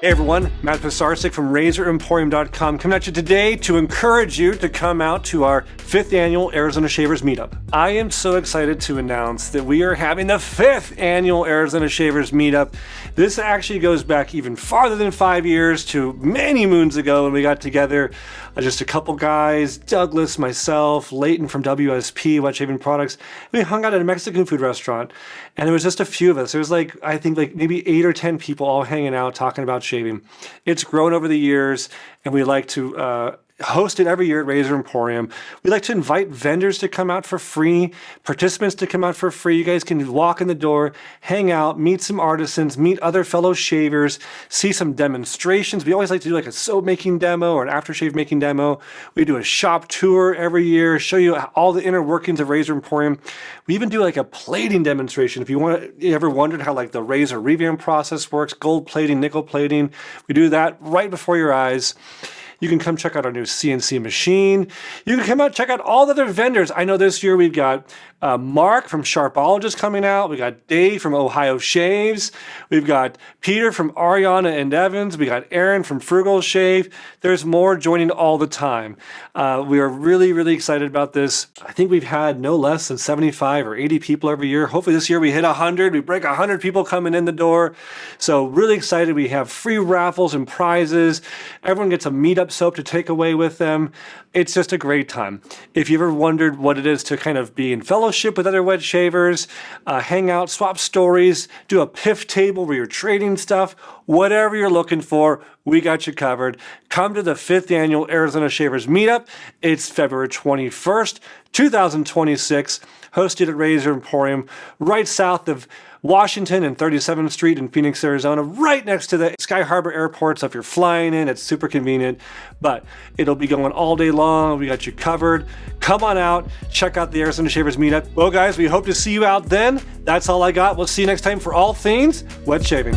Hey everyone, Matt Pisarcik from RazorEmporium.com coming at you today to encourage you to come out to our 5th annual Arizona Shavers Meetup. I am so excited to announce that we are having the 5th annual Arizona Shavers Meetup. This actually goes back even farther than 5 years to many moons ago when we got together, just a couple guys, Douglas, myself, Leighton from WSP, Wet Shaving Products. We hung out at a Mexican food restaurant and there was just a few of us. There was I think maybe 8 or 10 people all hanging out talking about shaving. It's grown over the years, and we like to host it every year at Razor Emporium. We like to invite vendors to come out for free, participants to come out for free. You guys can walk in the door, hang out, meet some artisans, meet other fellow shavers, see some demonstrations. We always like to do a soap making demo or an aftershave making demo. We do a shop tour every year, show you all the inner workings of Razor Emporium. We even do a plating demonstration. If you ever wondered how the razor revamp process works, gold plating, nickel plating, we do that right before your eyes. You can come check out our new CNC machine. You can come out and check out all the other vendors. I know this year we've got Mark from Sharpologist coming out. We got Dave from Ohio Shaves. We've got Peter from Ariana and Evans. We got Aaron from Frugal Shave. There's more joining all the time. We are really, really excited about this. I think we've had no less than 75 or 80 people every year. Hopefully this year we hit 100. We break 100 people coming in the door. So really excited. We have free raffles and prizes. Everyone gets a meetup soap to take away with them. It's just a great time. If you ever wondered what it is to kind of be in fellowship with other wet shavers, hang out, swap stories, do a piff table where you're trading stuff, whatever you're looking for, we got you covered. Come to the 5th annual Arizona Shavers Meetup. It's February 21st, 2026, hosted at Razor Emporium, right south of Washington and 37th Street in Phoenix, Arizona, right next to the Sky Harbor Airport. So if you're flying in, it's super convenient, but it'll be going all day long. We got you covered. Come on out, check out the Arizona Shavers Meetup. Well, guys, we hope to see you out then. That's all I got. We'll see you next time for all things wet shaving.